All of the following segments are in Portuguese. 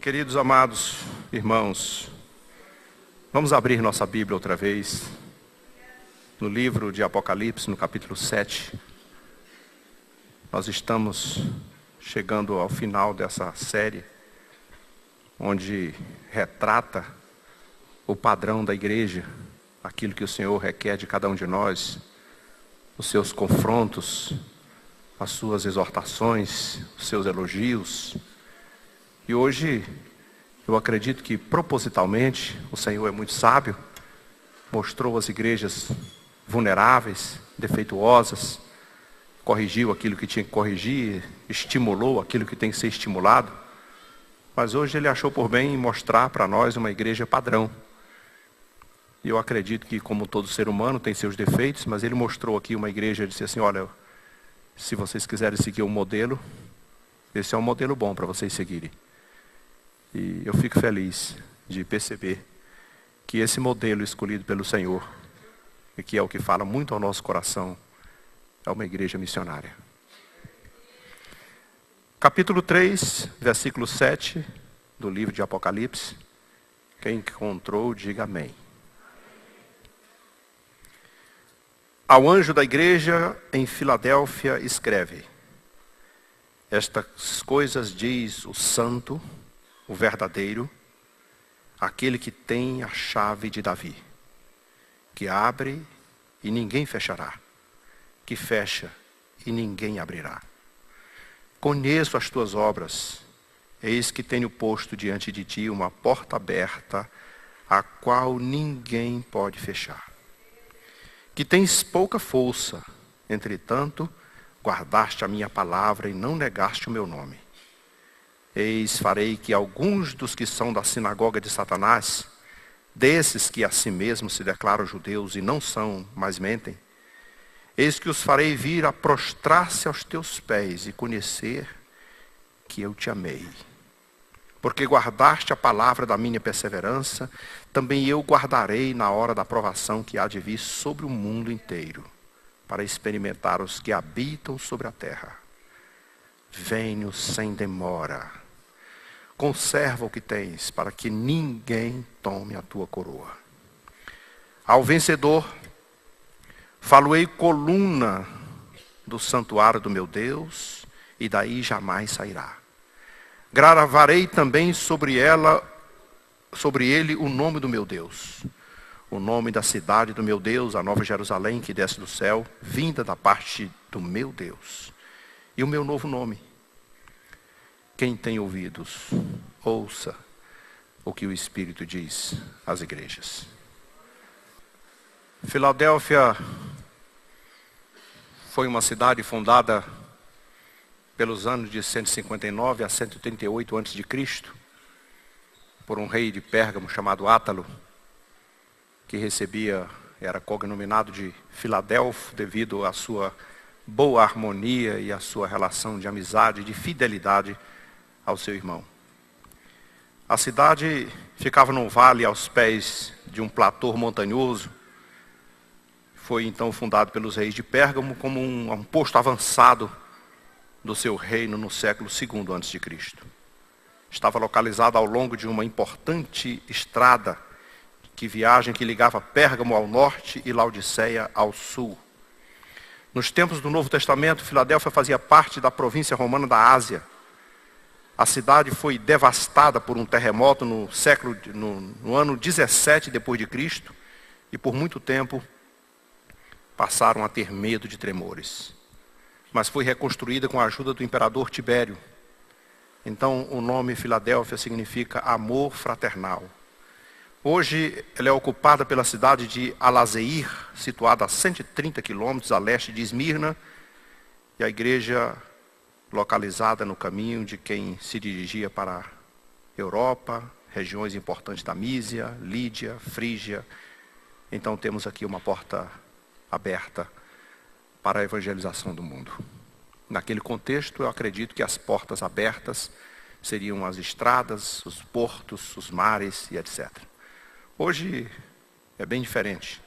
Queridos amados irmãos, vamos abrir nossa Bíblia outra vez, no livro de Apocalipse, no capítulo 7. Nós estamos chegando ao final dessa série, onde retrata o padrão da igreja, aquilo que o Senhor requer de cada um de nós, os seus confrontos, as suas exortações, os seus elogios. E hoje, eu acredito que propositalmente, o Senhor é muito sábio, mostrou as igrejas vulneráveis, defeituosas, corrigiu aquilo que tinha que corrigir, estimulou aquilo que tem que ser estimulado. Mas hoje ele achou por bem mostrar para nós uma igreja padrão. E eu acredito que, como todo ser humano, tem seus defeitos, mas ele mostrou aqui uma igreja e disse assim: olha, se vocês quiserem seguir um modelo, esse é um modelo bom para vocês seguirem. E eu fico feliz de perceber que esse modelo escolhido pelo Senhor, e que é o que fala muito ao nosso coração, é uma igreja missionária. Capítulo 3, versículo 7 do livro de Apocalipse. Quem encontrou, diga amém. Ao anjo da igreja em Filadélfia escreve: estas coisas diz o santo, o verdadeiro, aquele que tem a chave de Davi, que abre e ninguém fechará, que fecha e ninguém abrirá. Conheço as tuas obras, eis que tenho posto diante de ti uma porta aberta, a qual ninguém pode fechar. Que tens pouca força, entretanto, guardaste a minha palavra e não negaste o meu nome. Eis, farei que alguns dos que são da sinagoga de Satanás, desses que a si mesmos se declaram judeus e não são, mas mentem, eis que os farei vir a prostrar-se aos teus pés e conhecer que eu te amei. Porque guardaste a palavra da minha perseverança, também eu guardarei na hora da provação que há de vir sobre o mundo inteiro, para experimentar os que habitam sobre a terra. Venho sem demora. Conserva o que tens, para que ninguém tome a tua coroa. Ao vencedor, falo-ei coluna do santuário do meu Deus, e daí jamais sairá. Gravarei também sobre ele o nome do meu Deus, o nome da cidade do meu Deus, a nova Jerusalém que desce do céu, vinda da parte do meu Deus, e o meu novo nome. Quem tem ouvidos, ouça o que o Espírito diz às igrejas. Filadélfia foi uma cidade fundada pelos anos de 159 a 138 a.C., por um rei de Pérgamo chamado Átalo, que era cognominado de Filadelfo devido à sua boa harmonia e à sua relação de amizade e de fidelidade ao seu irmão. A cidade ficava num vale aos pés de um platô montanhoso. Foi então fundado pelos reis de Pérgamo como um posto avançado do seu reino no século II a.C. Estava localizado ao longo de uma importante estrada que ligava Pérgamo ao norte e Laodiceia ao sul. Nos tempos do Novo Testamento, Filadélfia fazia parte da província romana da Ásia. A cidade foi devastada por um terremoto no ano 17 depois de Cristo, e por muito tempo passaram a ter medo de tremores. Mas foi reconstruída com a ajuda do imperador Tibério. Então o nome Filadélfia significa amor fraternal. Hoje ela é ocupada pela cidade de Alazeir, situada a 130 quilômetros a leste de Esmirna, e a igreja localizada no caminho de quem se dirigia para a Europa, regiões importantes da Mísia, Lídia, Frígia. Então temos aqui uma porta aberta para a evangelização do mundo. Naquele contexto, eu acredito que as portas abertas seriam as estradas, os portos, os mares e etc. Hoje é bem diferente.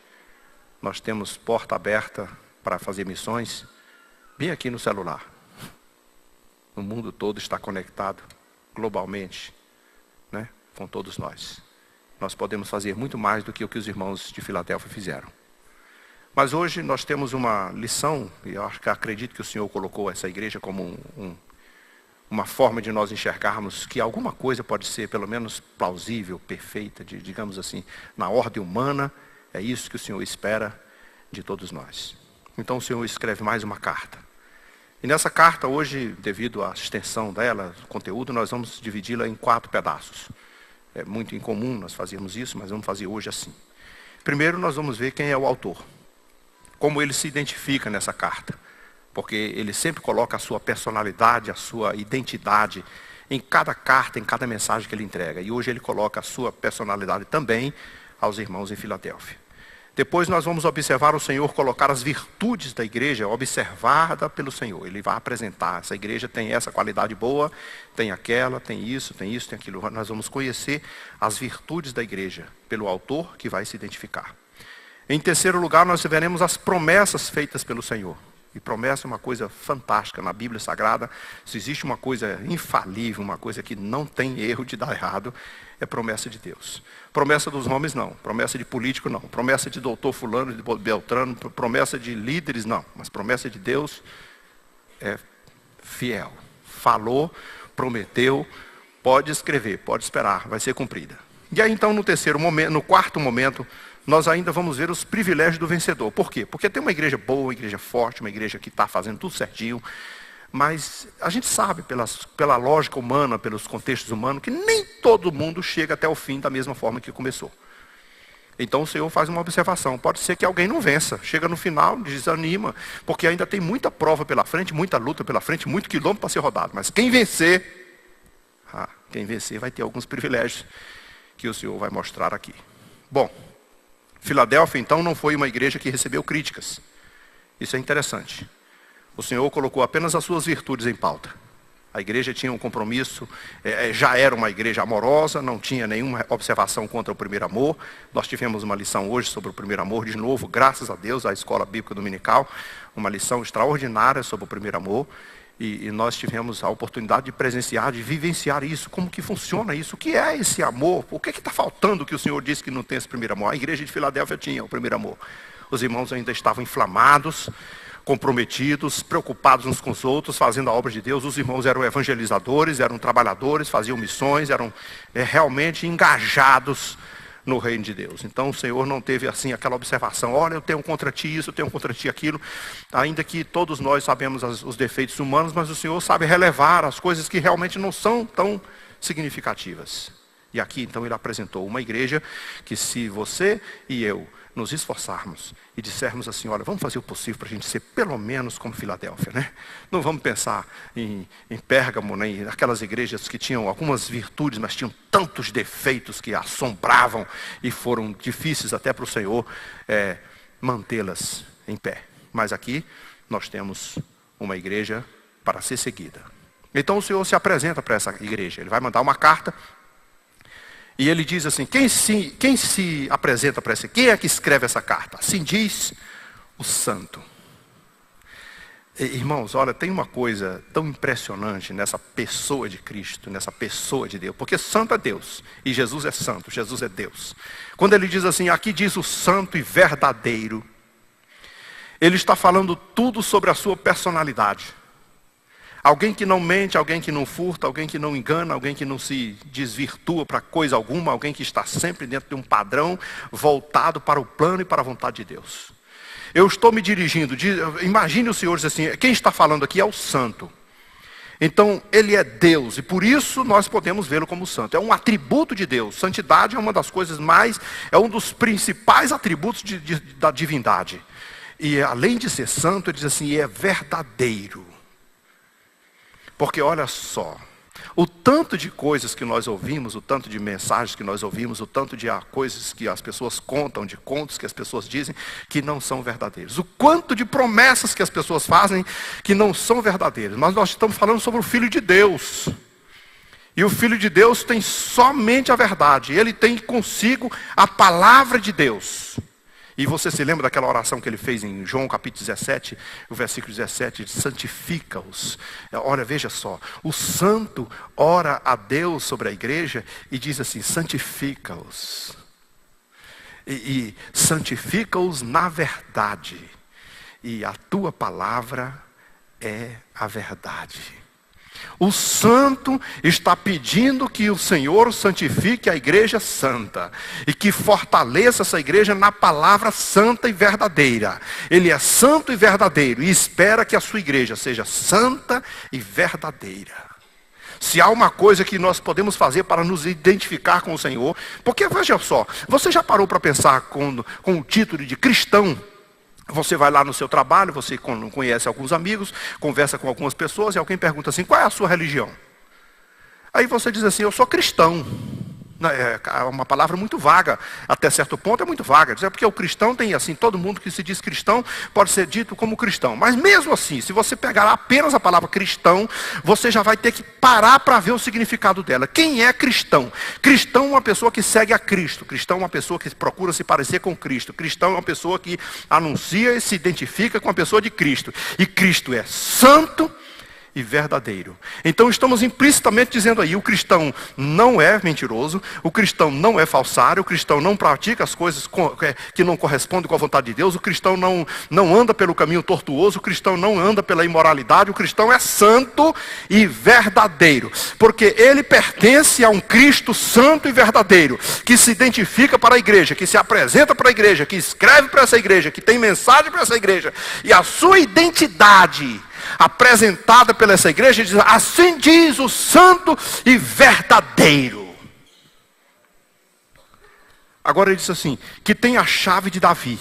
Nós temos porta aberta para fazer missões bem aqui no celular. O mundo todo está conectado globalmente com todos nós. Nós podemos fazer muito mais do que o que os irmãos de Filadélfia fizeram. Mas hoje nós temos uma lição, e eu acredito que o Senhor colocou essa igreja como uma forma de nós enxergarmos que alguma coisa pode ser pelo menos plausível, perfeita, digamos assim, na ordem humana. É isso que o Senhor espera de todos nós. Então o Senhor escreve mais uma carta. E nessa carta hoje, devido à extensão dela, o conteúdo, nós vamos dividi-la em 4 pedaços. É muito incomum nós fazermos isso, mas vamos fazer hoje assim. Primeiro nós vamos ver quem é o autor. Como ele se identifica nessa carta. Porque ele sempre coloca a sua personalidade, a sua identidade em cada carta, em cada mensagem que ele entrega. E hoje ele coloca a sua personalidade também aos irmãos em Filadélfia. Depois nós vamos observar o Senhor colocar as virtudes da igreja, observada pelo Senhor. Ele vai apresentar, essa igreja tem essa qualidade boa, tem aquela, tem isso, tem aquilo. Nós vamos conhecer as virtudes da igreja pelo autor que vai se identificar. Em terceiro lugar, nós veremos as promessas feitas pelo Senhor. E promessa é uma coisa fantástica na Bíblia Sagrada. Se existe uma coisa infalível, uma coisa que não tem erro de dar errado, é promessa de Deus. Promessa dos homens não, promessa de político não, promessa de doutor fulano, de Beltrano, promessa de líderes não. Mas promessa de Deus é fiel. Falou, prometeu, pode escrever, pode esperar, vai ser cumprida. E aí então no quarto momento, nós ainda vamos ver os privilégios do vencedor. Por quê? Porque tem uma igreja boa, uma igreja forte, uma igreja que está fazendo tudo certinho. Mas a gente sabe, pela lógica humana, pelos contextos humanos, que nem todo mundo chega até o fim da mesma forma que começou. Então o Senhor faz uma observação. Pode ser que alguém não vença. Chega no final, desanima. Porque ainda tem muita prova pela frente, muita luta pela frente, muito quilômetro para ser rodado. Mas quem vencer vai ter alguns privilégios que o Senhor vai mostrar aqui. Bom, Filadélfia, então, não foi uma igreja que recebeu críticas. Isso é interessante. O Senhor colocou apenas as suas virtudes em pauta. A igreja tinha um compromisso, já era uma igreja amorosa, não tinha nenhuma observação contra o primeiro amor. Nós tivemos uma lição hoje sobre o primeiro amor, de novo, graças a Deus, a Escola Bíblica Dominical, uma lição extraordinária sobre o primeiro amor. E nós tivemos a oportunidade de presenciar, de vivenciar isso, como que funciona isso, o que é esse amor, o que está faltando que o Senhor disse que não tem esse primeiro amor. A igreja de Filadélfia tinha o primeiro amor. Os irmãos ainda estavam inflamados, comprometidos, preocupados uns com os outros, fazendo a obra de Deus. Os irmãos eram evangelizadores, eram trabalhadores, faziam missões, eram realmente engajados no reino de Deus. Então o Senhor não teve assim aquela observação, olha, eu tenho contra ti isso, eu tenho contra ti aquilo, ainda que todos nós sabemos os defeitos humanos, mas o Senhor sabe relevar as coisas que realmente não são tão significativas. E aqui então ele apresentou uma igreja que, se você e eu nos esforçarmos e dissermos assim, olha, vamos fazer o possível para a gente ser pelo menos como Filadélfia, né? Não vamos pensar em Pérgamo, né? Aquelas igrejas que tinham algumas virtudes, mas tinham tantos defeitos que assombravam e foram difíceis até para o Senhor mantê-las em pé. Mas aqui nós temos uma igreja para ser seguida. Então o Senhor se apresenta para essa igreja, ele vai mandar uma carta. E ele diz assim, quem se apresenta para essa? Quem é que escreve essa carta? Assim diz o santo. Irmãos, olha, tem uma coisa tão impressionante nessa pessoa de Cristo, nessa pessoa de Deus. Porque santo é Deus, e Jesus é santo, Jesus é Deus. Quando ele diz assim, aqui diz o santo e verdadeiro, ele está falando tudo sobre a sua personalidade. Alguém que não mente, alguém que não furta, alguém que não engana, alguém que não se desvirtua para coisa alguma, alguém que está sempre dentro de um padrão voltado para o plano e para a vontade de Deus. Eu estou me dirigindo, imagine o Senhor diz assim, quem está falando aqui é o santo. Então, ele é Deus e por isso nós podemos vê-lo como santo. É um atributo de Deus. Santidade é uma das coisas é um dos principais atributos da divindade. E além de ser santo, ele diz assim, é verdadeiro. Porque olha só, o tanto de coisas que nós ouvimos, o tanto de mensagens que nós ouvimos, o tanto de coisas que as pessoas contam, de contos que as pessoas dizem que não são verdadeiros. O quanto de promessas que as pessoas fazem que não são verdadeiras. Mas nós estamos falando sobre o Filho de Deus. E o Filho de Deus tem somente a verdade. Ele tem consigo a palavra de Deus. E você se lembra daquela oração que ele fez em João capítulo 17, o versículo 17, santifica-os. Olha, veja só, o santo ora a Deus sobre a igreja e diz assim, santifica-os. E santifica-os na verdade. E a tua palavra é a verdade. O santo está pedindo que o Senhor santifique a igreja santa e que fortaleça essa igreja na palavra santa e verdadeira. Ele é santo e verdadeiro e espera que a sua igreja seja santa e verdadeira. Se há uma coisa que nós podemos fazer para nos identificar com o Senhor, porque veja só, você já parou para pensar com o título de cristão? Você vai lá no seu trabalho, você conhece alguns amigos, conversa com algumas pessoas e alguém pergunta assim, qual é a sua religião? Aí você diz assim, eu sou cristão. É uma palavra muito vaga, até certo ponto é muito vaga. É porque o cristão tem assim, todo mundo que se diz cristão pode ser dito como cristão. Mas mesmo assim, se você pegar apenas a palavra cristão, você já vai ter que parar para ver o significado dela. Quem é cristão? Cristão é uma pessoa que segue a Cristo. Cristão é uma pessoa que procura se parecer com Cristo. Cristão é uma pessoa que anuncia e se identifica com a pessoa de Cristo. E Cristo é santo e verdadeiro. Então estamos implicitamente dizendo aí, o cristão não é mentiroso, o cristão não é falsário, o cristão não pratica as coisas que não correspondem com a vontade de Deus, o cristão não anda pelo caminho tortuoso, o cristão não anda pela imoralidade, o cristão é santo e verdadeiro, porque ele pertence a um Cristo santo e verdadeiro, que se identifica para a igreja, que se apresenta para a igreja, que escreve para essa igreja, que tem mensagem para essa igreja, e a sua identidade apresentada pela essa igreja, diz, assim diz o santo e verdadeiro. Agora ele diz assim, que tem a chave de Davi.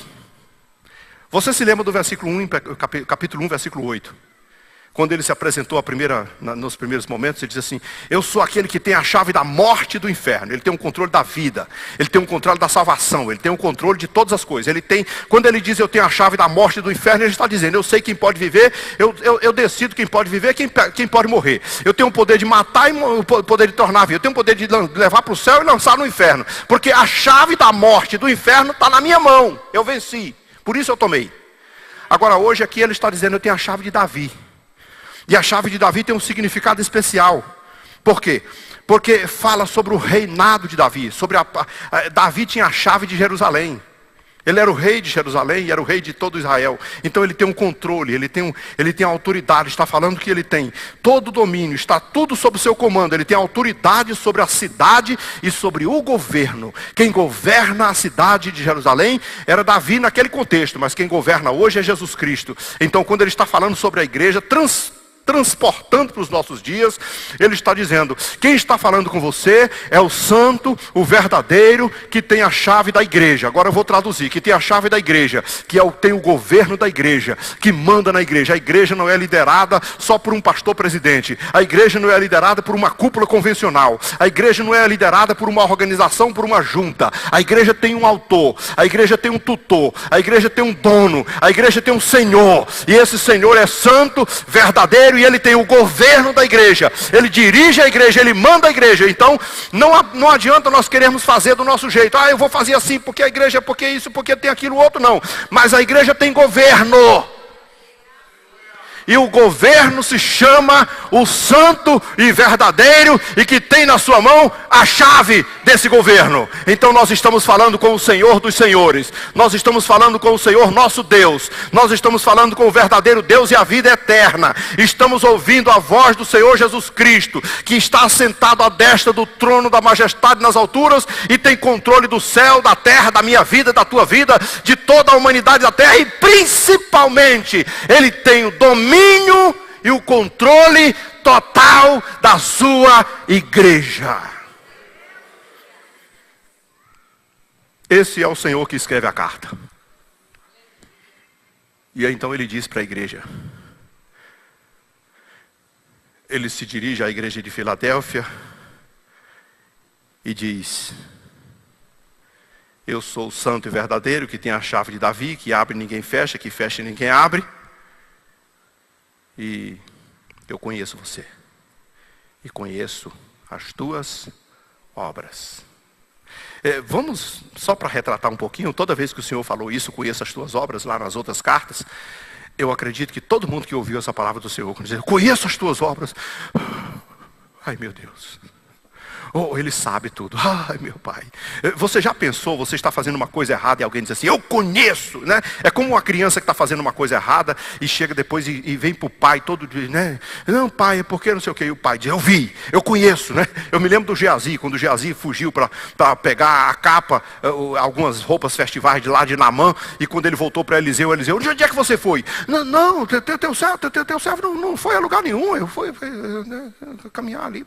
Você se lembra do versículo 1, capítulo 1, versículo 8? Quando ele se apresentou nos primeiros momentos, ele diz assim, eu sou aquele que tem a chave da morte e do inferno. Ele tem um controle da vida, ele tem um controle da salvação, ele tem um controle de todas as coisas. Quando ele diz eu tenho a chave da morte e do inferno, ele está dizendo, eu sei quem pode viver, eu decido quem pode viver, quem pode morrer. Eu tenho o poder de matar e o poder de tornar vivo. Eu tenho o poder de levar para o céu e lançar no inferno. Porque a chave da morte e do inferno está na minha mão. Eu venci, por isso eu tomei. Agora hoje aqui ele está dizendo, eu tenho a chave de Davi. E a chave de Davi tem um significado especial. Por quê? Porque fala sobre o reinado de Davi. Davi tinha a chave de Jerusalém. Ele era o rei de Jerusalém e era o rei de todo Israel. Então ele tem um controle, ele tem autoridade. Está falando que ele tem todo o domínio, está tudo sob o seu comando. Ele tem autoridade sobre a cidade e sobre o governo. Quem governa a cidade de Jerusalém era Davi naquele contexto. Mas quem governa hoje é Jesus Cristo. Então quando ele está falando sobre a igreja, transportando para os nossos dias, ele está dizendo, quem está falando com você é o santo, o verdadeiro, que tem a chave da igreja. Agora eu vou traduzir, que tem a chave da igreja, que tem o governo da igreja, que manda na igreja. A igreja não é liderada só por um pastor presidente, a igreja não é liderada por uma cúpula convencional, a igreja não é liderada por uma organização, por uma junta. A igreja tem um autor, a igreja tem um tutor, a igreja tem um dono, a igreja tem um senhor, e esse senhor é santo, verdadeiro, e ele tem o governo da igreja, ele dirige a igreja, ele manda a igreja. Então não adianta nós queremos fazer do nosso jeito, eu vou fazer assim porque a igreja, porque isso, porque tem aquilo outro, não. Mas a igreja tem governo, e o governo se chama o santo e verdadeiro, e que tem na sua mão a chave desse governo. Então nós estamos falando com o Senhor dos senhores, nós estamos falando com o Senhor nosso Deus, nós estamos falando com o verdadeiro Deus e a vida eterna. Estamos ouvindo a voz do Senhor Jesus Cristo, que está assentado à destra do trono da majestade nas alturas, e tem controle do céu, da terra, da minha vida, da tua vida, de toda a humanidade da terra, e principalmente ele tem o domínio e o controle total da sua igreja. Esse é o Senhor que escreve a carta. E aí, então ele diz para a igreja, ele se dirige à igreja de Filadélfia e diz, eu sou o santo e verdadeiro, que tem a chave de Davi, que abre e ninguém fecha, que fecha e ninguém abre. E eu conheço você, e conheço as tuas obras. Vamos, só para retratar um pouquinho, toda vez que o Senhor falou isso, conheça as tuas obras, lá nas outras cartas, eu acredito que todo mundo que ouviu essa palavra do Senhor, quando dizer, conheço as tuas obras, ai meu Deus, ele sabe tudo, ai meu Pai. Você já pensou, você está fazendo uma coisa errada e alguém diz assim, eu conheço, né? É como uma criança que está fazendo uma coisa errada e chega depois e vem para o pai todo dia, né? Não pai, é porque não sei o que, e o pai diz, eu vi, eu conheço, né? Eu me lembro do Geazi, quando o Geazi fugiu para pegar a capa, algumas roupas festivais de lá de Naamã, e quando ele voltou para Eliseu, onde é que você foi? Não, teu servo não foi a lugar nenhum, eu fui caminhar ali,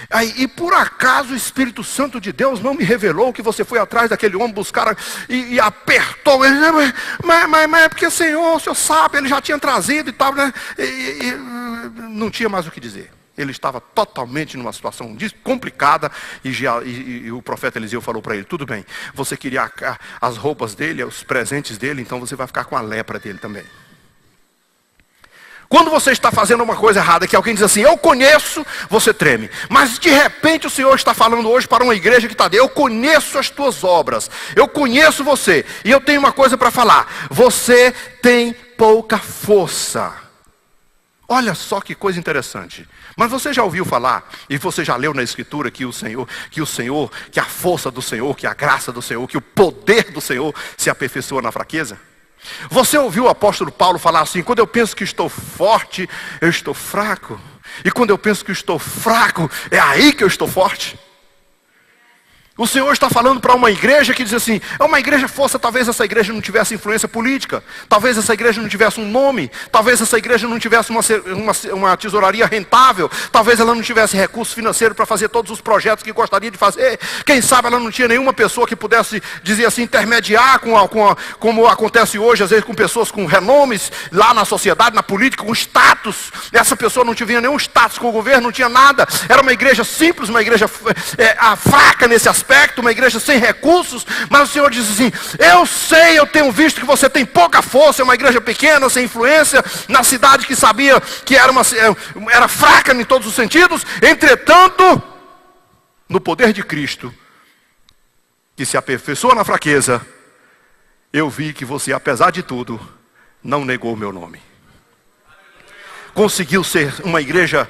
aí, e por acaso o Espírito Santo de Deus não me revelou que você foi atrás daquele homem buscar e apertou, mas é porque o Senhor sabe, ele já tinha trazido e tal, né? E não tinha mais o que dizer. Ele estava totalmente numa situação complicada e o profeta Eliseu falou para ele, tudo bem, você queria as roupas dele, os presentes dele, então você vai ficar com a lepra dele também. Quando você está fazendo uma coisa errada, que alguém diz assim, eu conheço, você treme. Mas de repente o Senhor está falando hoje para uma igreja que está dentro, eu conheço as tuas obras, eu conheço você, e eu tenho uma coisa para falar, você tem pouca força. Olha só que coisa interessante. Mas você já ouviu falar, e você já leu na Escritura que a força do Senhor, que a graça do Senhor, que o poder do Senhor se aperfeiçoa na fraqueza? Você ouviu o apóstolo Paulo falar assim, quando eu penso que estou forte, eu estou fraco. E quando eu penso que estou fraco, é aí que eu estou forte. O Senhor está falando para uma igreja que diz assim, é uma igreja força, talvez essa igreja não tivesse influência política, talvez essa igreja não tivesse um nome, talvez essa igreja não tivesse uma tesouraria rentável, talvez ela não tivesse recurso financeiro para fazer todos os projetos que gostaria de fazer, quem sabe ela não tinha nenhuma pessoa que pudesse dizer assim, intermediar como acontece hoje, às vezes com pessoas com renomes lá na sociedade, na política, com status. Essa pessoa não tinha nenhum status com o governo, não tinha nada, era uma igreja simples, uma igreja fraca nesse aspecto, uma igreja sem recursos, mas o Senhor diz assim, eu sei, eu tenho visto que você tem pouca força, é uma igreja pequena, sem influência, na cidade que sabia que era fraca em todos os sentidos, entretanto, no poder de Cristo, que se aperfeiçoa na fraqueza, eu vi que você, apesar de tudo, não negou o meu nome. Conseguiu ser uma igreja,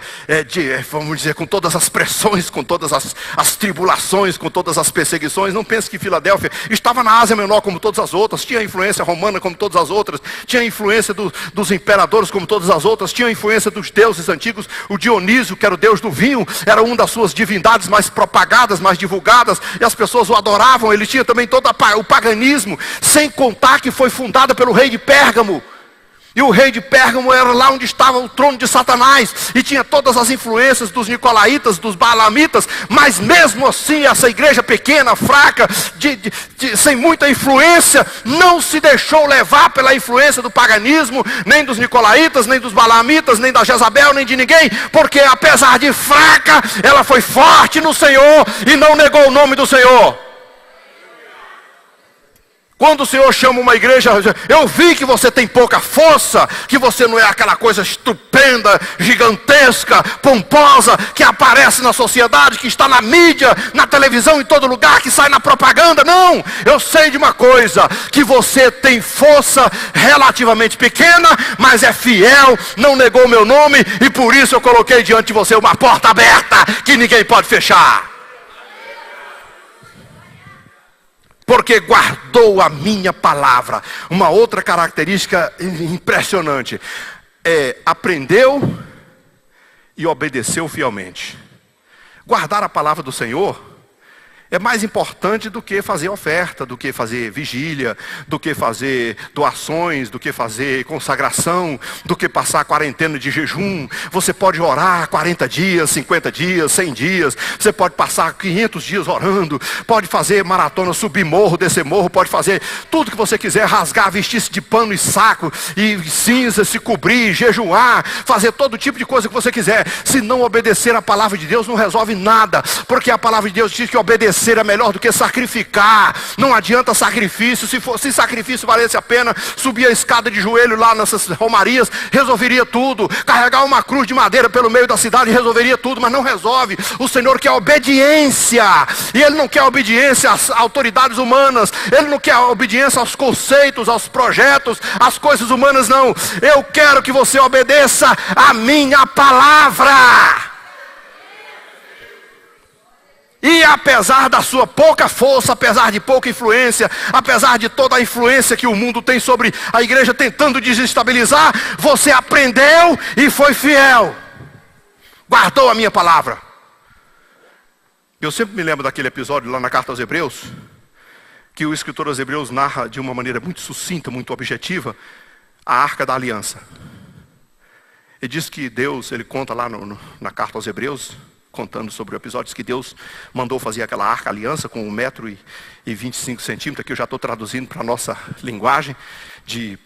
vamos dizer, com todas as pressões, com todas as tribulações, com todas as perseguições. Não pense que Filadélfia estava na Ásia Menor como todas as outras, tinha influência romana como todas as outras, tinha influência dos imperadores como todas as outras, tinha influência dos deuses antigos. O Dionísio, que era o deus do vinho, era uma das suas divindades mais propagadas, mais divulgadas, e as pessoas o adoravam. Ele tinha também todo o paganismo, sem contar que foi fundada pelo rei de Pérgamo. E o rei de Pérgamo era lá onde estava o trono de Satanás. E tinha todas as influências dos nicolaítas, dos baalamitas. Mas mesmo assim, essa igreja pequena, fraca, sem muita influência, não se deixou levar pela influência do paganismo, nem dos nicolaítas, nem dos baalamitas, nem da Jezabel, nem de ninguém. Porque apesar de fraca, ela foi forte no Senhor e não negou o nome do Senhor. Quando o Senhor chama uma igreja, eu vi que você tem pouca força, que você não é aquela coisa estupenda, gigantesca, pomposa, que aparece na sociedade, que está na mídia, na televisão, em todo lugar, que sai na propaganda. Não, eu sei de uma coisa, que você tem força relativamente pequena, mas é fiel, não negou meu nome, e por isso eu coloquei diante de você uma porta aberta, que ninguém pode fechar. Porque guardou a minha palavra. Uma outra característica impressionante. Aprendeu e obedeceu fielmente. Guardar a palavra do Senhor é mais importante do que fazer oferta, do que fazer vigília, do que fazer doações, do que fazer consagração, do que passar quarentena de jejum. Você pode orar 40 dias, 50 dias, 100 dias. Você pode passar 500 dias orando. Pode fazer maratona, subir morro, descer morro. Pode fazer tudo que você quiser, rasgar, vestir-se de pano e saco, e cinza, se cobrir, jejuar, fazer todo tipo de coisa que você quiser. Se não obedecer a palavra de Deus, não resolve nada. Porque a palavra de Deus diz que obedecer obedecer é melhor do que sacrificar. Não adianta sacrifício. Se sacrifício valesse a pena, subir a escada de joelho lá nessas romarias, resolveria tudo. Carregar uma cruz de madeira pelo meio da cidade resolveria tudo, mas não resolve. O Senhor quer obediência. E Ele não quer obediência às autoridades humanas. Ele não quer obediência aos conceitos, aos projetos, às coisas humanas, não. Eu quero que você obedeça a minha palavra. E apesar da sua pouca força, apesar de pouca influência, apesar de toda a influência que o mundo tem sobre a igreja tentando desestabilizar, você aprendeu e foi fiel. Guardou a minha palavra. Eu sempre me lembro daquele episódio lá na Carta aos Hebreus, que o escritor aos Hebreus narra de uma maneira muito sucinta, muito objetiva, a Arca da Aliança. Ele diz que Deus, ele conta lá na Carta aos Hebreus, contando sobre o episódio, que Deus mandou fazer aquela arca aliança com 1,25 m, que eu já estou traduzindo para a nossa linguagem, de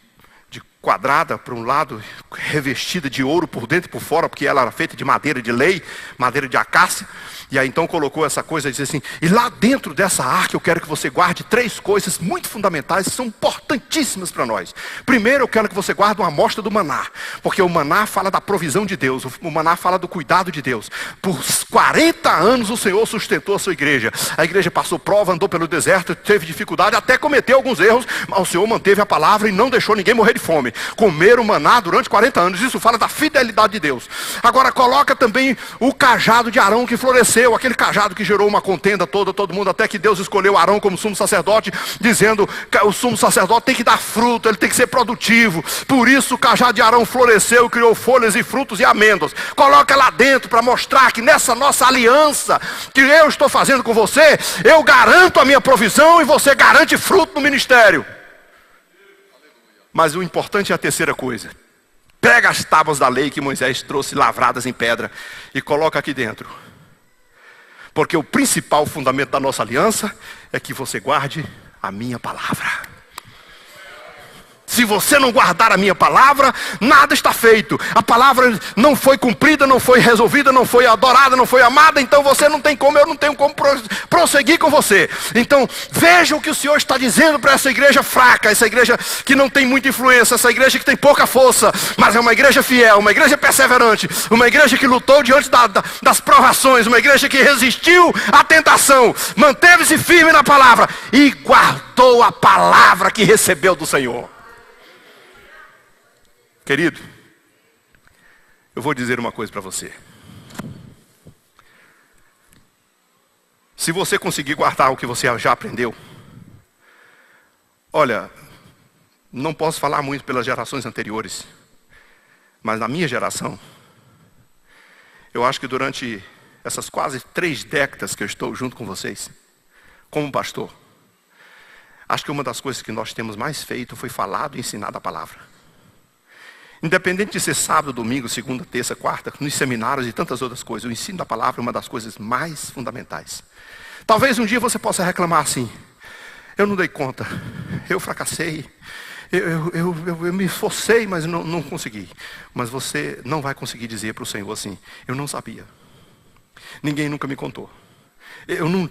quadrada para um lado, revestida de ouro por dentro e por fora, porque ela era feita de madeira de lei, madeira de acácia. E aí então colocou essa coisa e disse assim: e lá dentro dessa arca eu quero que você guarde 3 coisas muito fundamentais, que são importantíssimas para nós. Primeiro, eu quero que você guarde uma amostra do maná, porque o maná fala da provisão de Deus, o maná fala do cuidado de Deus. Por 40 anos o Senhor sustentou a sua igreja. A igreja passou prova, andou pelo deserto, teve dificuldade, até cometeu alguns erros, mas o Senhor manteve a palavra e não deixou ninguém morrer de fome. Comeram maná durante 40 anos, isso fala da fidelidade de Deus. Agora coloca também o cajado de Arão que floresceu, aquele cajado que gerou uma contenda toda, todo mundo, até que Deus escolheu Arão como sumo sacerdote, dizendo que o sumo sacerdote tem que dar fruto, ele tem que ser produtivo. Por isso o cajado de Arão floresceu, criou folhas e frutos e amêndoas. Coloca lá dentro para mostrar que nessa nossa aliança que eu estou fazendo com você, eu garanto a minha provisão e você garante fruto no ministério. Mas o importante é a terceira coisa. Pega as tábuas da lei que Moisés trouxe lavradas em pedra e coloca aqui dentro. Porque o principal fundamento da nossa aliança é que você guarde a minha palavra. Se você não guardar a minha palavra, nada está feito. A palavra não foi cumprida, não foi resolvida, não foi adorada, não foi amada. Então você não tem como, eu não tenho como prosseguir com você. Então veja o que o Senhor está dizendo para essa igreja fraca, essa igreja que não tem muita influência, essa igreja que tem pouca força, mas é uma igreja fiel, uma igreja perseverante, uma igreja que lutou diante das provações, uma igreja que resistiu à tentação, manteve-se firme na palavra e guardou a palavra que recebeu do Senhor. Querido, eu vou dizer uma coisa para você. Se você conseguir guardar o que você já aprendeu, olha, não posso falar muito pelas gerações anteriores, mas na minha geração, eu acho que durante essas quase 3 décadas que eu estou junto com vocês, como pastor, acho que uma das coisas que nós temos mais feito foi falado e ensinado a palavra. Independente de ser sábado, domingo, segunda, terça, quarta, nos seminários e tantas outras coisas, o ensino da palavra é uma das coisas mais fundamentais. Talvez um dia você possa reclamar assim: eu não dei conta, eu fracassei, eu me esforcei, mas não consegui. Mas você não vai conseguir dizer para o Senhor assim: eu não sabia, ninguém nunca me contou. Eu não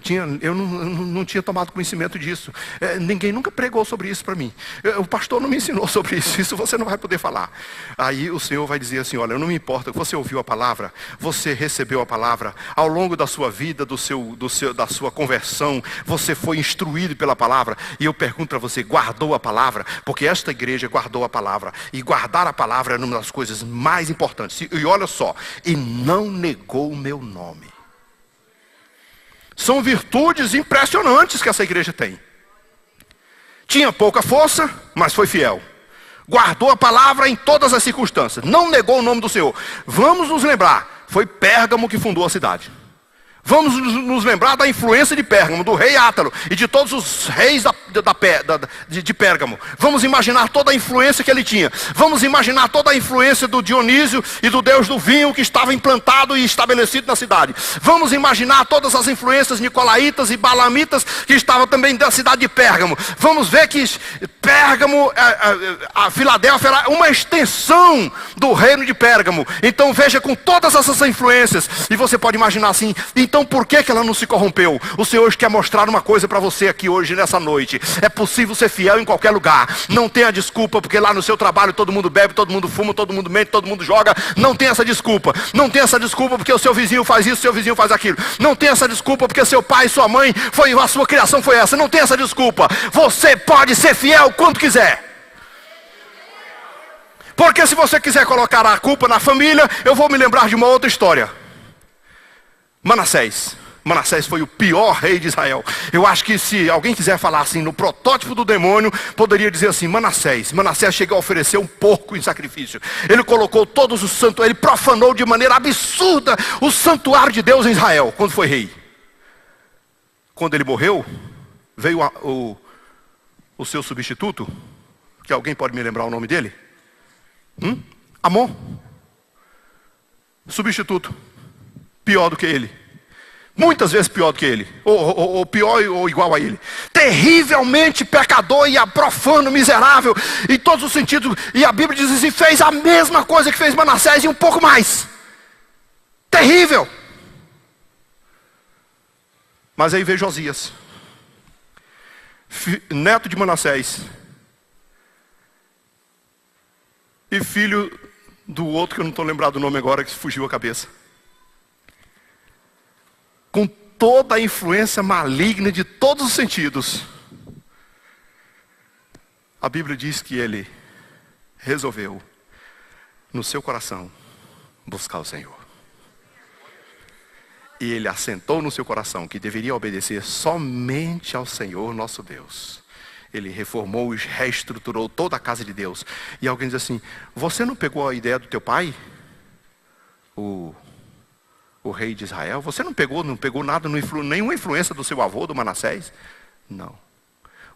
tinha tomado conhecimento disso. Ninguém nunca pregou sobre isso para mim. O pastor não me ensinou sobre isso. Isso você não vai poder falar. Aí o Senhor vai dizer assim: olha, não me importa, você ouviu a palavra, você recebeu a palavra, ao longo da sua vida, da sua conversão, você foi instruído pela palavra. E eu pergunto para você: guardou a palavra? Porque esta igreja guardou a palavra. E guardar a palavra é uma das coisas mais importantes. E olha só, e não negou o meu nome. São virtudes impressionantes que essa igreja tem. Tinha pouca força, mas foi fiel. Guardou a palavra em todas as circunstâncias. Não negou o nome do Senhor. Vamos nos lembrar, foi Pérgamo que fundou a cidade. Vamos nos lembrar da influência de Pérgamo, do rei Átalo e de todos os reis de Pérgamo. Vamos imaginar toda a influência que ele tinha. Vamos imaginar toda a influência do Dionísio e do deus do vinho que estava implantado e estabelecido na cidade. Vamos imaginar todas as influências nicolaítas e balamitas que estavam também da cidade de Pérgamo. Vamos ver que Pérgamo, a Filadélfia era uma extensão do reino de Pérgamo. Então veja, com todas essas influências, e você pode imaginar assim, então por que ela não se corrompeu? O Senhor hoje quer mostrar uma coisa para você aqui hoje, nessa noite. É possível ser fiel em qualquer lugar. Não tenha desculpa, porque lá no seu trabalho todo mundo bebe, todo mundo fuma, todo mundo mente, todo mundo joga. Não tem essa desculpa. Não tem essa desculpa porque o seu vizinho faz isso, seu vizinho faz aquilo. Não tem essa desculpa porque seu pai e sua mãe, a sua criação foi essa. Não tem essa desculpa. Você pode ser fiel quanto quiser. Porque se você quiser colocar a culpa na família, eu vou me lembrar de uma outra história. Manassés foi o pior rei de Israel. Eu acho que se alguém quiser falar assim no protótipo do demônio, poderia dizer assim: Manassés chegou a oferecer um porco em sacrifício. Ele colocou todos os santos, ele profanou de maneira absurda o santuário de Deus em Israel, quando foi rei. Quando ele morreu, veio o seu substituto, que alguém pode me lembrar o nome dele? Amon. Substituto. Pior do que ele. Muitas vezes pior do que ele. Ou pior ou igual a ele. Terrivelmente pecador e profano, miserável. Em todos os sentidos. E a Bíblia diz assim: fez a mesma coisa que fez Manassés e um pouco mais. Terrível. Mas aí veio Josias, neto de Manassés. E filho do outro, que eu não estou lembrado do nome agora, que fugiu a cabeça. Com toda a influência maligna de todos os sentidos. A Bíblia diz que ele resolveu, no seu coração, buscar o Senhor. E ele assentou no seu coração que deveria obedecer somente ao Senhor nosso Deus. Ele reformou e reestruturou toda a casa de Deus. E alguém diz assim: você não pegou a ideia do teu pai? O rei de Israel? Você não pegou nada, nenhuma influência do seu avô, do Manassés? Não.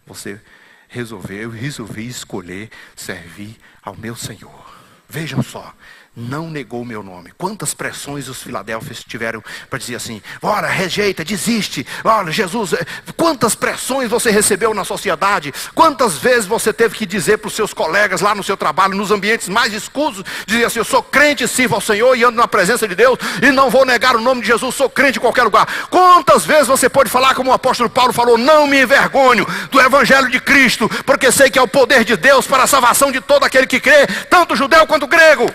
Você resolvi escolher servir ao meu Senhor. Vejam só. Não negou o meu nome. Quantas pressões os filadélfios tiveram para dizer assim: ora, rejeita, desiste. Olha, Jesus, quantas pressões você recebeu na sociedade. Quantas vezes você teve que dizer para os seus colegas lá no seu trabalho, nos ambientes mais escusos, dizer assim: eu sou crente, sirvo ao Senhor e ando na presença de Deus e não vou negar o nome de Jesus, sou crente em qualquer lugar. Quantas vezes você pode falar como o apóstolo Paulo falou: não me envergonho do evangelho de Cristo, porque sei que é o poder de Deus para a salvação de todo aquele que crê, tanto judeu quanto grego.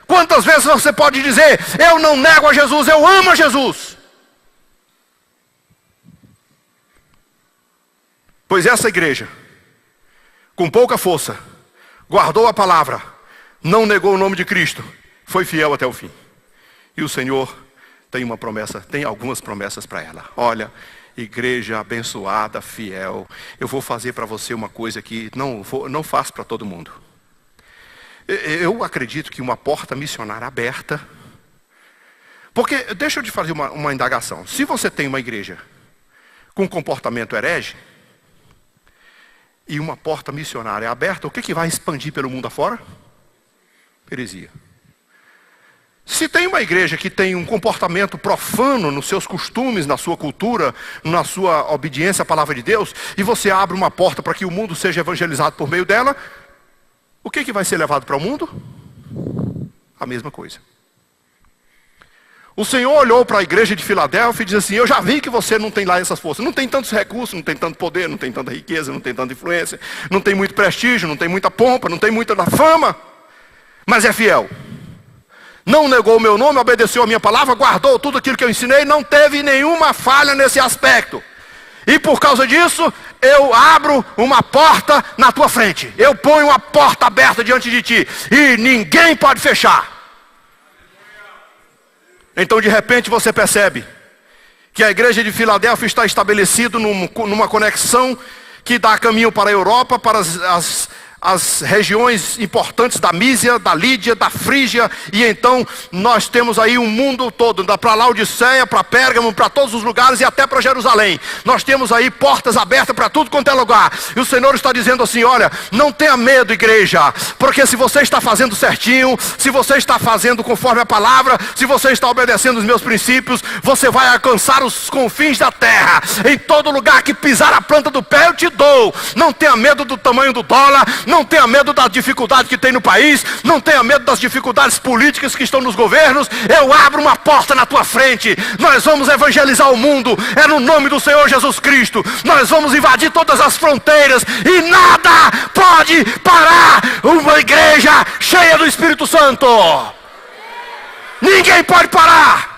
Quantas vezes você pode dizer: eu não nego a Jesus, eu amo a Jesus? Pois essa igreja, com pouca força, guardou a palavra, não negou o nome de Cristo, foi fiel até o fim. E o Senhor tem uma promessa, tem algumas promessas para ela. Olha, igreja abençoada, fiel, eu vou fazer para você uma coisa que não faço para todo mundo. Eu acredito que uma porta missionária aberta. Porque, deixa eu te fazer uma indagação. Se você tem uma igreja com comportamento herege, e uma porta missionária aberta, o que vai expandir pelo mundo afora? Heresia. Se tem uma igreja que tem um comportamento profano nos seus costumes, na sua cultura, na sua obediência à palavra de Deus, e você abre uma porta para que o mundo seja evangelizado por meio dela, o que vai ser levado para o mundo? A mesma coisa. O Senhor olhou para a igreja de Filadélfia e disse assim: eu já vi que você não tem lá essas forças, não tem tantos recursos, não tem tanto poder, não tem tanta riqueza, não tem tanta influência, não tem muito prestígio, não tem muita pompa, não tem muita fama, mas é fiel. Não negou o meu nome, obedeceu a minha palavra, guardou tudo aquilo que eu ensinei, não teve nenhuma falha nesse aspecto. E por causa disso, eu abro uma porta na tua frente. Eu ponho uma porta aberta diante de ti. E ninguém pode fechar. Então de repente você percebe que a igreja de Filadélfia está estabelecida numa conexão que dá caminho para a Europa, para as regiões importantes da Mísia, da Lídia, da Frígia, e então nós temos aí o mundo todo, para Laodiceia, para Pérgamo, para todos os lugares e até para Jerusalém. Nós temos aí portas abertas para tudo quanto é lugar. E o Senhor está dizendo assim: olha, não tenha medo, igreja, porque se você está fazendo certinho, se você está fazendo conforme a palavra, se você está obedecendo os meus princípios, você vai alcançar os confins da terra. Em todo lugar que pisar a planta do pé eu te dou. Não tenha medo do tamanho do dólar, não tenha medo da dificuldade que tem no país, não tenha medo das dificuldades políticas que estão nos governos. Eu abro uma porta na tua frente. Nós vamos evangelizar o mundo, é no nome do Senhor Jesus Cristo. Nós vamos invadir todas as fronteiras e nada pode parar uma igreja cheia do Espírito Santo. Ninguém pode parar.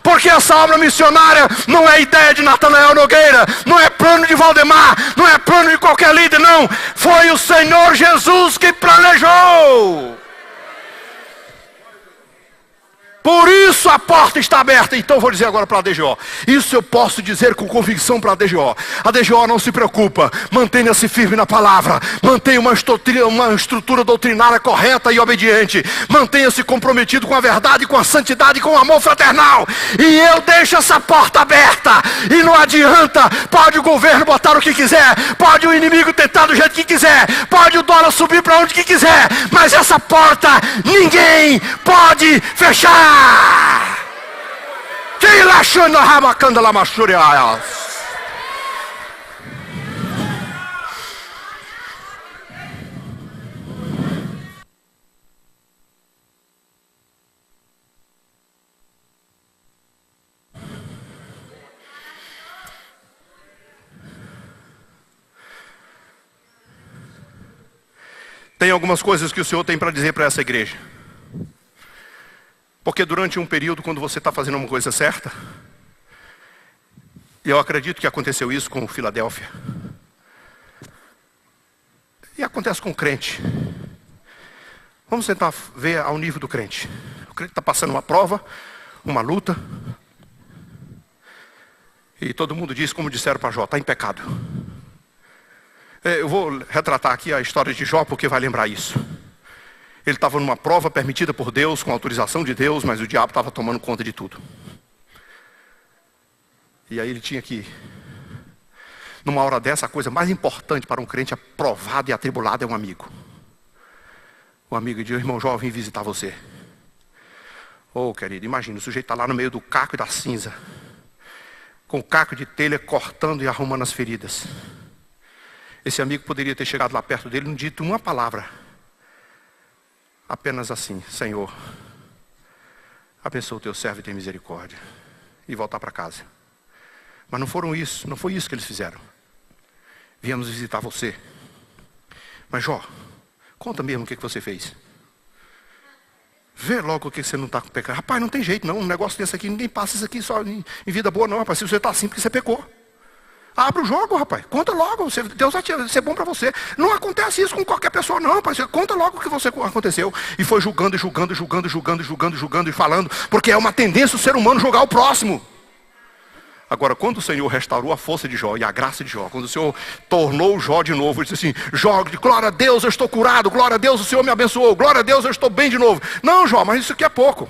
Porque essa obra missionária não é ideia de Natanael Nogueira, não é plano de Valdemar, não é plano de qualquer líder, não. Foi o Senhor Jesus que planejou. Por isso a porta está aberta. Então vou dizer agora para a DGO. Isso eu posso dizer com convicção para a DGO. A DGO não se preocupa. Mantenha-se firme na palavra. Mantenha uma estrutura doutrinária correta e obediente. Mantenha-se comprometido com a verdade, com a santidade, com o amor fraternal. E eu deixo essa porta aberta. E não adianta. Pode o governo botar o que quiser. Pode o inimigo tentar do jeito que quiser. Pode o dólar subir para onde que quiser. Mas essa porta ninguém pode fechar. Tem algumas coisas que o Senhor tem para dizer para essa igreja. Porque durante um período, quando você está fazendo uma coisa certa, e eu acredito que aconteceu isso com Filadélfia, e acontece com o crente. Vamos tentar ver ao nível do crente. O crente está passando uma prova, uma luta, e todo mundo diz, como disseram para Jó, está em pecado. Eu vou retratar aqui a história de Jó, porque vai lembrar isso. Ele estava numa prova permitida por Deus, com autorização de Deus, mas o diabo estava tomando conta de tudo. E aí ele tinha que, numa hora dessa, a coisa mais importante para um crente aprovado e atribulado é um amigo. O amigo diz: irmão Jó, vim visitar você. Oh, querido, imagina, o sujeito está lá no meio do caco e da cinza, com o caco de telha cortando e arrumando as feridas. Esse amigo poderia ter chegado lá perto dele e não dito uma palavra. Apenas assim: Senhor, abençoa o teu servo e tem misericórdia. E voltar para casa. Mas não foi isso que eles fizeram. Viemos visitar você. Mas Jó, conta mesmo o que você fez. Vê logo o que você não está com pecado. Rapaz, não tem jeito não, um negócio desse aqui, ninguém passa isso aqui só em vida boa não, rapaz. Se você está assim, porque você pecou. Abre o jogo, rapaz. Conta logo. Deus vai ser bom para você. Não acontece isso com qualquer pessoa, não, rapaz. Conta logo o que você aconteceu. E foi julgando e falando. Porque é uma tendência o ser humano julgar o próximo. Agora, quando o Senhor restaurou a força de Jó e a graça de Jó, quando o Senhor tornou Jó de novo, ele disse assim: Jó, glória a Deus, eu estou curado. Glória a Deus, o Senhor me abençoou. Glória a Deus, eu estou bem de novo. Não, Jó, mas isso aqui é pouco.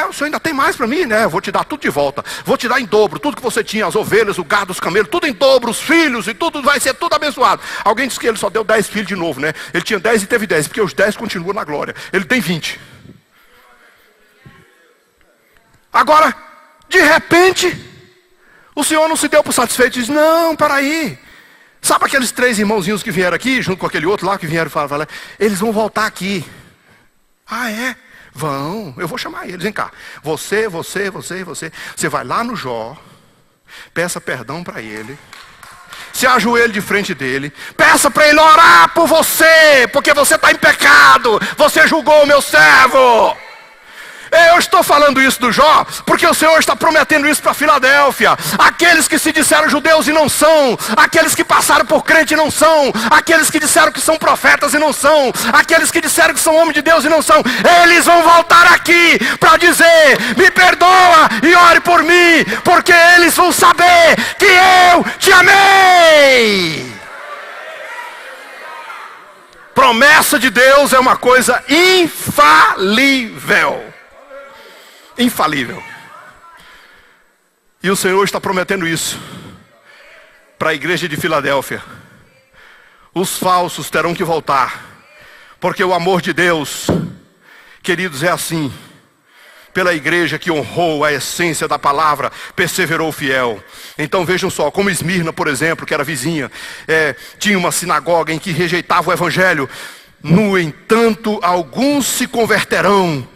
O Senhor ainda tem mais para mim, né? Eu vou te dar tudo de volta. Vou te dar em dobro, tudo que você tinha, as ovelhas, o gado, os camelos, tudo em dobro, os filhos e tudo, vai ser tudo abençoado. Alguém disse que ele só deu 10 filhos de novo, né? Ele tinha 10 e teve 10, porque os 10 continuam na glória. Ele tem 20. Agora, de repente, o Senhor não se deu por satisfeito e disse: não, peraí. Sabe aqueles 3 irmãozinhos que vieram aqui, junto com aquele outro lá que vieram e falaram, eles vão voltar aqui. Ah, é? Vão, eu vou chamar eles, vem cá. Você vai lá no Jó, peça perdão para ele, se ajoelhe de frente dele, peça para ele orar por você, porque você está em pecado, você julgou o meu servo. Eu estou falando isso do Jó, porque o Senhor está prometendo isso para Filadélfia. Aqueles que se disseram judeus e não são, aqueles que passaram por crente e não são, aqueles que disseram que são profetas e não são, aqueles que disseram que são homens de Deus e não são, eles vão voltar aqui para dizer: me perdoa e ore por mim, porque eles vão saber que eu te amei. Promessa de Deus é uma coisa infalível. Infalível. E o Senhor está prometendo isso para a igreja de Filadélfia. Os falsos terão que voltar, porque o amor de Deus, queridos, é assim. Pela igreja que honrou a essência da palavra, perseverou fiel. Então vejam só, como Esmirna, por exemplo, que era vizinha, tinha uma sinagoga em que rejeitava o evangelho. No entanto, alguns se converterão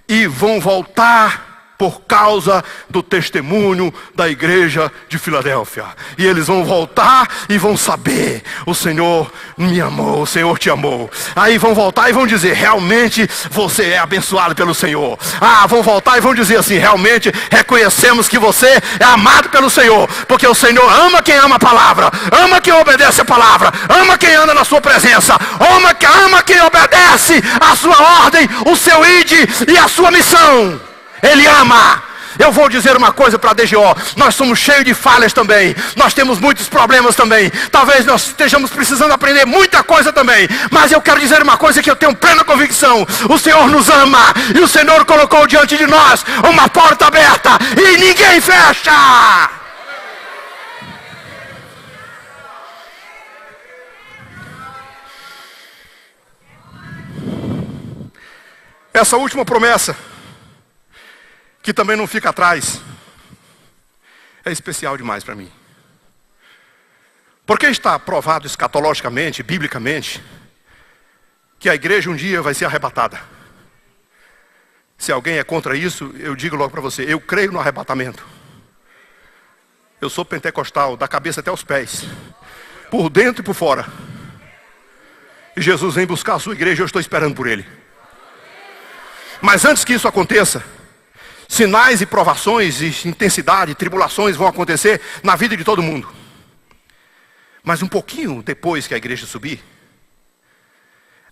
e vão voltar por causa do testemunho da igreja de Filadélfia. E eles vão voltar e vão saber: o Senhor me amou, o Senhor te amou. Aí vão voltar e vão dizer: realmente você é abençoado pelo Senhor. Vão voltar e vão dizer assim: realmente reconhecemos que você é amado pelo Senhor, porque o Senhor ama quem ama a palavra, ama quem obedece a palavra, ama quem anda na sua presença, ama quem obedece a sua ordem, o seu ide e a sua missão. Ele ama. Eu vou dizer uma coisa para a DGO: nós somos cheios de falhas também, nós temos muitos problemas também, talvez nós estejamos precisando aprender muita coisa também, mas eu quero dizer uma coisa que eu tenho plena convicção: o Senhor nos ama, e o Senhor colocou diante de nós uma porta aberta, e ninguém fecha. Essa última promessa, que também não fica atrás, é especial demais para mim. Porque está provado escatologicamente, biblicamente, que a igreja um dia vai ser arrebatada. Se alguém é contra isso, eu digo logo para você: eu creio no arrebatamento. Eu sou pentecostal, da cabeça até os pés, por dentro e por fora. E Jesus vem buscar a sua igreja e eu estou esperando por ele. Mas antes que isso aconteça, sinais e provações, e intensidade, tribulações vão acontecer na vida de todo mundo. Mas um pouquinho depois que a igreja subir,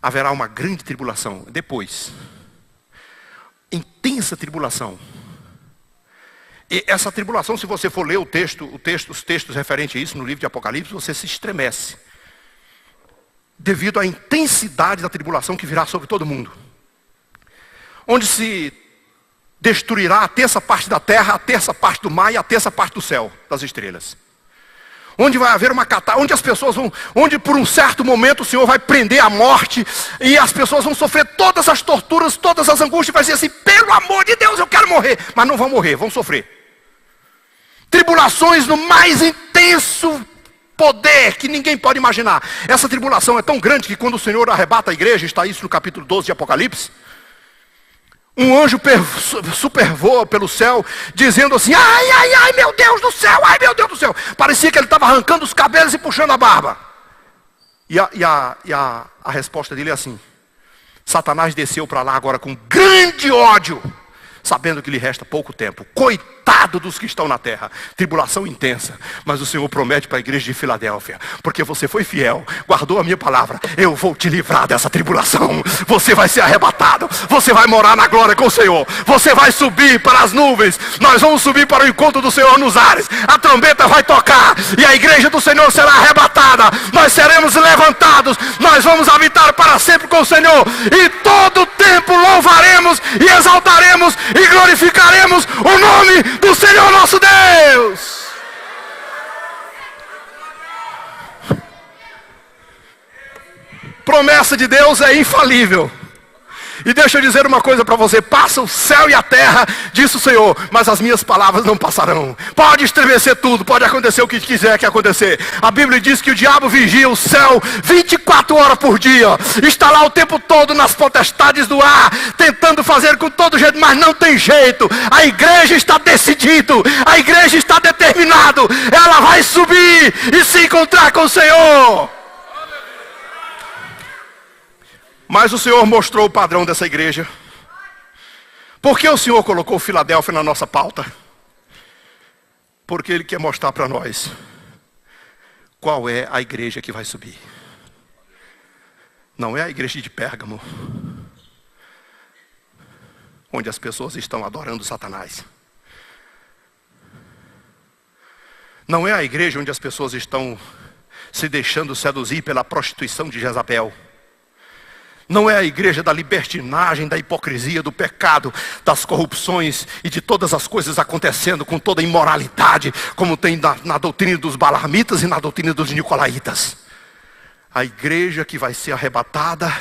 haverá uma grande tribulação. Depois, intensa tribulação. E essa tribulação, se você for ler os textos referentes a isso no livro de Apocalipse, você se estremece, devido à intensidade da tribulação que virá sobre todo mundo. Onde se destruirá a terça parte da terra, a terça parte do mar e a terça parte do céu, das estrelas. Onde vai haver uma catástrofe, onde as pessoas vão, onde por um certo momento o Senhor vai prender a morte, e as pessoas vão sofrer todas as torturas, todas as angústias, vai dizer assim: pelo amor de Deus, eu quero morrer. Mas não vão morrer, vão sofrer. Tribulações no mais intenso poder que ninguém pode imaginar. Essa tribulação é tão grande que quando o Senhor arrebata a igreja, está isso no capítulo 12 de Apocalipse, um anjo supervoa pelo céu, dizendo assim: ai, ai, ai, meu Deus do céu, ai, meu Deus do céu. Parecia que ele estava arrancando os cabelos e puxando a barba. E a resposta dele é assim: Satanás desceu para lá agora com grande ódio, sabendo que lhe resta pouco tempo. Coitado dos que estão na terra. Tribulação intensa. Mas o Senhor promete para a igreja de Filadélfia: porque você foi fiel, guardou a minha palavra, eu vou te livrar dessa tribulação. Você vai ser arrebatado, você vai morar na glória com o Senhor, você vai subir para as nuvens, nós vamos subir para o encontro do Senhor nos ares, a trombeta vai tocar e a igreja do Senhor será arrebatada, nós seremos levantados, nós vamos habitar para sempre com o Senhor, e todo o tempo louvaremos e exaltaremos e glorificaremos o nome do Senhor nosso Deus. Promessa de Deus é infalível. E deixa eu dizer uma coisa para você: passa o céu e a terra, disse o Senhor, mas as minhas palavras não passarão. Pode estremecer tudo, pode acontecer o que quiser que acontecer. A Bíblia diz que o diabo vigia o céu 24 horas por dia, está lá o tempo todo nas potestades do ar, tentando fazer com todo jeito, mas não tem jeito. A igreja está decidida, a igreja está determinada, ela vai subir e se encontrar com o Senhor. Mas o Senhor mostrou o padrão dessa igreja. Por que o Senhor colocou Filadélfia na nossa pauta? Porque Ele quer mostrar para nós qual é a igreja que vai subir. Não é a igreja de Pérgamo, onde as pessoas estão adorando Satanás. Não é a igreja onde as pessoas estão se deixando seduzir pela prostituição de Jezabel. Não é a igreja da libertinagem, da hipocrisia, do pecado, das corrupções e de todas as coisas acontecendo com toda a imoralidade, como tem na doutrina dos balarmitas e na doutrina dos nicolaítas. A igreja que vai ser arrebatada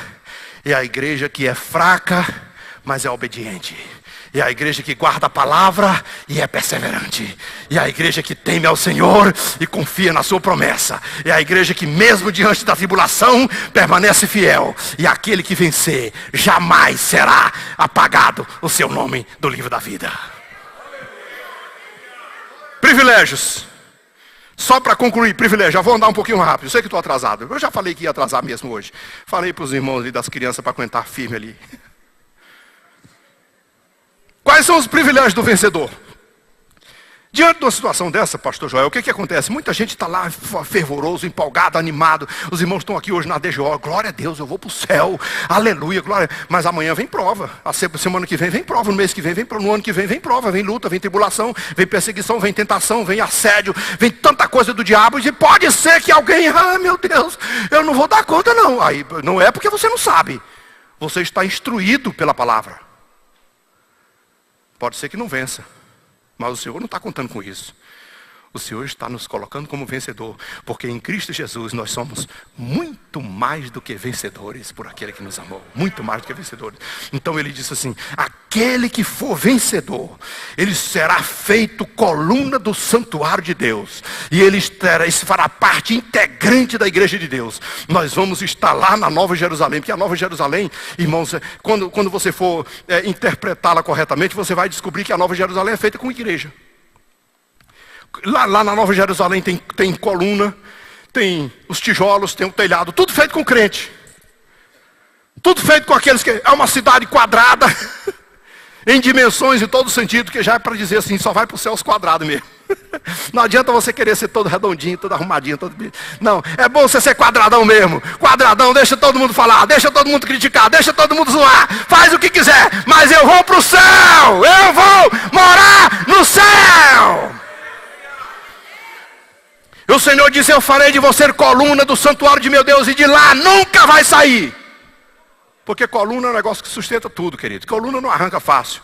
é a igreja que é fraca, mas é obediente. É a igreja que guarda a palavra e é perseverante. É a igreja que teme ao Senhor e confia na sua promessa. É a igreja que mesmo diante da tribulação permanece fiel. E aquele que vencer jamais será apagado o seu nome do livro da vida. Privilégios. Só para concluir, privilégio. Já vou andar um pouquinho rápido. Eu sei que estou atrasado. Eu já falei que ia atrasar mesmo hoje. Falei para os irmãos ali das crianças para aguentar firme ali. Quais são os privilégios do vencedor? Diante de uma situação dessa, pastor Joel, o que acontece? Muita gente está lá fervoroso, empolgado, animado. Os irmãos estão aqui hoje na DGO. Glória a Deus, eu vou para o céu. Aleluia, glória. Mas amanhã vem prova. A semana que vem prova. No mês que vem prova. No ano que vem prova. Vem luta, vem tribulação, vem perseguição, vem tentação, vem assédio. Vem tanta coisa do diabo. E pode ser que alguém, meu Deus, eu não vou dar conta não. Aí não é porque você não sabe. Você está instruído pela palavra. Pode ser que não vença, mas o Senhor não está contando com isso. O Senhor está nos colocando como vencedor, porque em Cristo Jesus nós somos muito mais do que vencedores por aquele que nos amou. Muito mais do que vencedores. Então ele disse assim, aquele que for vencedor, ele será feito coluna do santuário de Deus. E ele fará parte integrante da igreja de Deus. Nós vamos estar lá na Nova Jerusalém, porque a Nova Jerusalém, irmãos, quando você for interpretá-la corretamente, você vai descobrir que a Nova Jerusalém é feita com igreja. Lá na Nova Jerusalém tem coluna, tem os tijolos, tem o telhado, tudo feito com crente. Tudo feito com aqueles que... É uma cidade quadrada, em dimensões, em todo sentido, que já é para dizer assim, só vai para os céus quadrados mesmo. Não adianta você querer ser todo redondinho, todo arrumadinho, todo... Não, é bom você ser quadradão mesmo. Quadradão, deixa todo mundo falar, deixa todo mundo criticar, deixa todo mundo zoar. Faz o que quiser, mas eu vou para o céu. Eu vou morar no céu. E o Senhor disse, eu farei de você coluna do santuário de meu Deus, e de lá nunca vai sair. Porque coluna é um negócio que sustenta tudo, querido. Coluna não arranca fácil.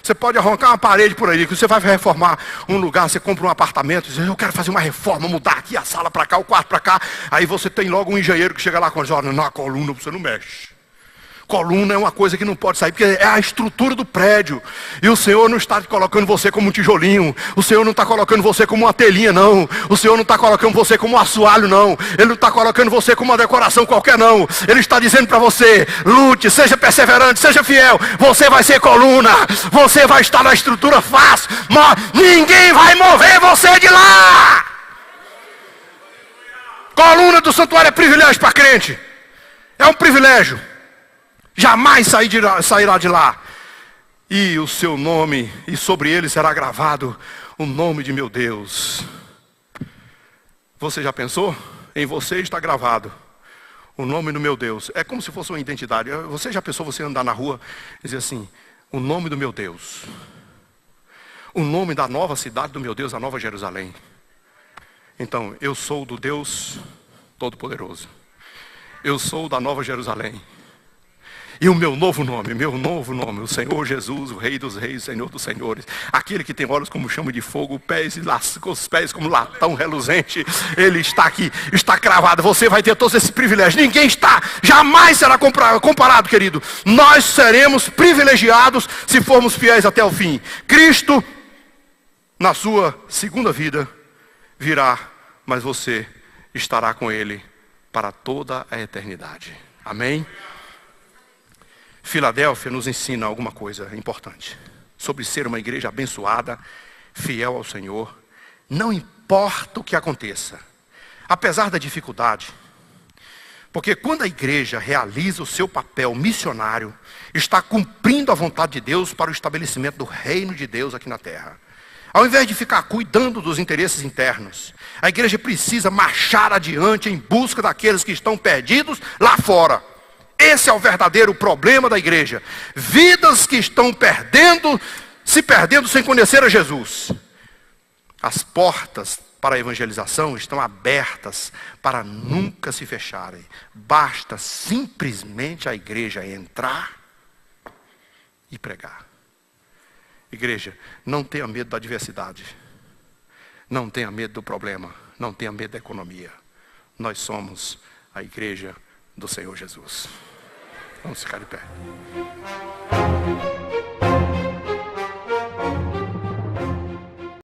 Você pode arrancar uma parede por aí, que você vai reformar um lugar, você compra um apartamento, diz, eu quero fazer uma reforma, mudar aqui a sala para cá, o quarto para cá. Aí você tem logo um engenheiro que chega lá com as ordens, na coluna você não mexe. Coluna é uma coisa que não pode sair, porque é a estrutura do prédio. E o Senhor não está colocando você como um tijolinho. O Senhor não está colocando você como uma telhinha, não. O Senhor não está colocando você como um assoalho, não. Ele não está colocando você como uma decoração qualquer, não. Ele está dizendo para você, lute, seja perseverante, seja fiel. Você vai ser coluna. Você vai estar na estrutura fácil. Mas ninguém vai mover você de lá. Coluna do santuário é privilégio para crente. É um privilégio. Jamais sairá de lá. E o seu nome, e sobre ele será gravado o nome de meu Deus. Você já pensou? Em você está gravado o nome do meu Deus. É como se fosse uma identidade. Você já pensou você andar na rua e dizer assim, o nome do meu Deus. O nome da nova cidade do meu Deus, a Nova Jerusalém. Então, eu sou do Deus Todo-Poderoso. Eu sou da Nova Jerusalém. E o meu novo nome, o Senhor Jesus, o Rei dos Reis, Senhor dos Senhores. Aquele que tem olhos como chama de fogo, os pés como latão reluzente. Ele está aqui, está cravado. Você vai ter todos esses privilégios. Ninguém jamais será comparado, querido. Nós seremos privilegiados se formos fiéis até o fim. Cristo, na sua segunda vida, virá, mas você estará com Ele para toda a eternidade. Amém? Filadélfia nos ensina alguma coisa importante sobre ser uma igreja abençoada, fiel ao Senhor. Não importa o que aconteça, apesar da dificuldade, porque quando a igreja realiza o seu papel missionário, está cumprindo a vontade de Deus para o estabelecimento do reino de Deus aqui na terra. Ao invés de ficar cuidando dos interesses internos, a igreja precisa marchar adiante em busca daqueles que estão perdidos lá fora. Esse é o verdadeiro problema da igreja. Vidas que estão se perdendo sem conhecer a Jesus. As portas para a evangelização estão abertas para nunca se fecharem. Basta simplesmente a igreja entrar e pregar. Igreja, não tenha medo da adversidade. Não tenha medo do problema. Não tenha medo da economia. Nós somos a igreja do Senhor Jesus. Vamos ficar de pé.